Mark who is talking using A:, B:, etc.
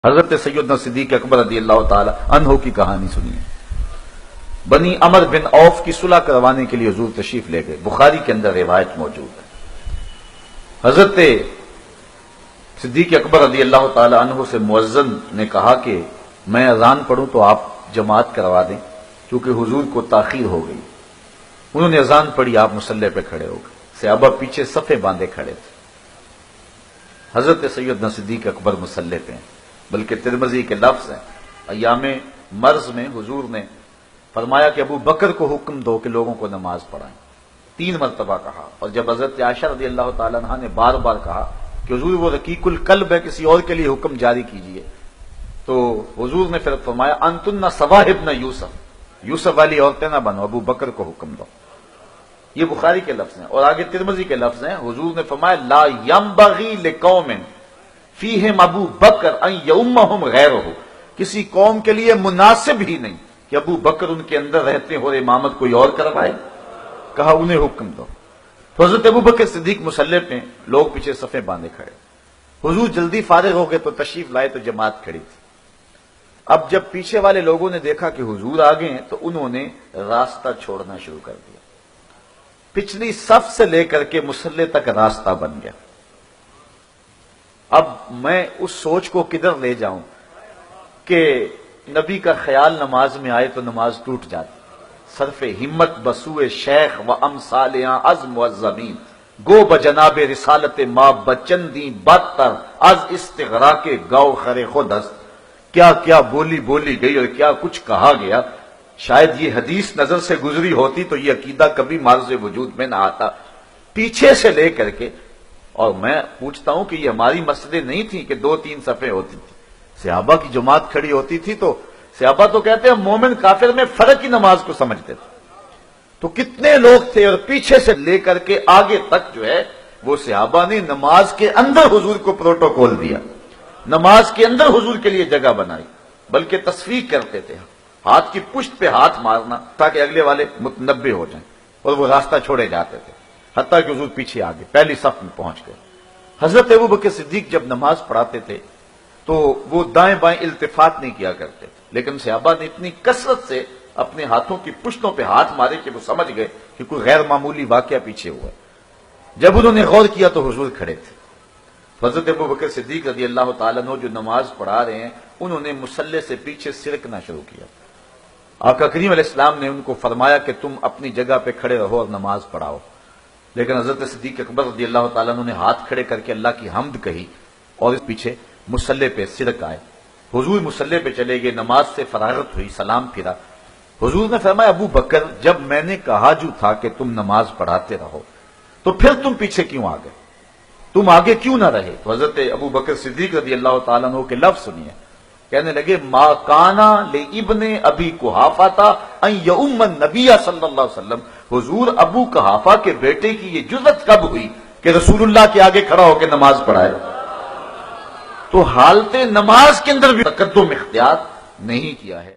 A: حضرت سیدنا صدیق اکبر رضی اللہ تعالی عنہ کی کہانی سنیے۔ بنی عمر بن عوف کی صلح کروانے کے لیے حضور تشریف لے گئے، بخاری کے اندر روایت موجود ہے۔ حضرت صدیق اکبر رضی اللہ تعالی عنہ سے مؤذن نے کہا کہ میں اذان پڑھوں تو آپ جماعت کروا دیں، کیونکہ حضور کو تاخیر ہو گئی۔ انہوں نے اذان پڑھی، آپ مصلی پہ کھڑے ہو گئے، صحابہ پیچھے صفیں باندھے کھڑے تھے۔ حضرت سیدنا صدیق اکبر مصلی پہ ہیں، بلکہ ترمذی کے لفظ ہیں، ایام مرض میں حضور نے فرمایا کہ ابو بکر کو حکم دو کہ لوگوں کو نماز پڑھائیں، 3 مرتبہ کہا۔ اور جب حضرت عائشہ رضی اللہ تعالی عنہا نے بار بار کہا کہ حضور وہ رقیق القلب ہے، کسی اور کے لیے حکم جاری کیجئے، تو حضور نے پھر فرمایا انتن صواحبن یوسف، یوسف والی عورتیں نہ بنو، ابو بکر کو حکم دو۔ یہ بخاری کے لفظ ہیں، اور آگے ترمذی کے لفظ ہیں، حضور نے فرمایا لا ينبغي لقوم فیہم ابو بکر ان یؤمہم غیرہ، کسی قوم کے لیے مناسب ہی نہیں کہ ابو بکر ان کے اندر رہتے اور امامت کوئی اور کروائے، کہا انہیں حکم دو۔ تو حضرت ابو بکر صدیق مصلی پہ، لوگ پیچھے صفیں باندھے کھڑے۔ حضور جلدی فارغ ہو گئے تو تشریف لائے تو جماعت کھڑی تھی۔ اب جب پیچھے والے لوگوں نے دیکھا کہ حضور آ گئے ہیں تو انہوں نے راستہ چھوڑنا شروع کر دیا، پچھلی صف سے لے کر کے مصلی تک راستہ بن گیا۔ اب میں اس سوچ کو کدھر لے جاؤں کہ نبی کا خیال نماز میں آئے تو نماز ٹوٹ جاتی، صرف ہمت بسوئے شیخ و امثالیاں از معظمین، گو بجناب رسالت ما بچندی بدتر از استغراق گو خر خود است۔ کیا کیا بولی گئی اور کیا کچھ کہا گیا، شاید یہ حدیث نظر سے گزری ہوتی تو یہ عقیدہ کبھی معرض وجود میں نہ آتا۔ پیچھے سے لے کر کے، اور میں پوچھتا ہوں کہ یہ ہماری مسجدیں نہیں تھیں کہ 2-3 صفیں ہوتی تھی، صحابہ کی جماعت کھڑی ہوتی تھی تو صحابہ تو کہتے ہیں مومن کافر میں فرق ہی نماز کو سمجھتے تھے۔ تو کتنے لوگ تھے، اور پیچھے سے لے کر کے آگے تک جو ہے وہ صحابہ نے نماز کے اندر حضور کو پروٹوکول دیا، نماز کے اندر حضور کے لیے جگہ بنائی، بلکہ تصفیق کرتے تھے، ہاتھ کی پشت پہ ہاتھ مارنا تاکہ اگلے والے متنبہ ہو جائیں، اور وہ راستہ چھوڑے جاتے تھے، حتیٰ کہ حضور پیچھے آگے پہلی صف میں پہنچ گئے۔ حضرت ابو بکر صدیق جب نماز پڑھاتے تھے تو وہ دائیں بائیں التفات نہیں کیا کرتے تھے، لیکن صحابہ نے اتنی کثرت سے اپنے ہاتھوں کی پشتوں پہ ہاتھ مارے کہ وہ سمجھ گئے کہ کوئی غیر معمولی واقعہ پیچھے ہوا ہے۔ جب انہوں نے غور کیا تو حضور کھڑے تھے۔ حضرت ابو بکر صدیق رضی اللہ تعالیٰ عنہ جو نماز پڑھا رہے ہیں، انہوں نے مصلی سے پیچھے سرکنا شروع کیا۔ آقا کریم علیہ السلام نے ان کو فرمایا کہ تم اپنی جگہ پہ کھڑے رہو اور نماز پڑھاؤ، لیکن حضرت صدیق اکبر رضی اللہ تعالیٰ عنہ نے ہاتھ کھڑے کر کے اللہ کی حمد کہی اور اس پیچھے مصلی پہ سرک آئے۔ حضور مصلی پہ چلے گئے، نماز سے فراغت ہوئی، سلام پھرا۔ حضور نے فرمایا ابو بکر، جب میں نے کہا جو تھا کہ تم نماز پڑھاتے رہو تو پھر تم پیچھے کیوں آ گئے، تم آگے کیوں نہ رہے؟ تو حضرت ابو بکر صدیق رضی اللہ تعالیٰ عنہ کے لفظ سنیے، کہنے لگے ما کانا لابن ابی قحافہ ان یؤم النبی صلی اللہ علیہ وسلم، حضور ابو قحافہ کے بیٹے کی یہ جرأت کب ہوئی کہ رسول اللہ کے آگے کھڑا ہو کے نماز پڑھائے؟ تو حالت نماز کے اندر بھی تقدم اختیار نہیں کیا ہے۔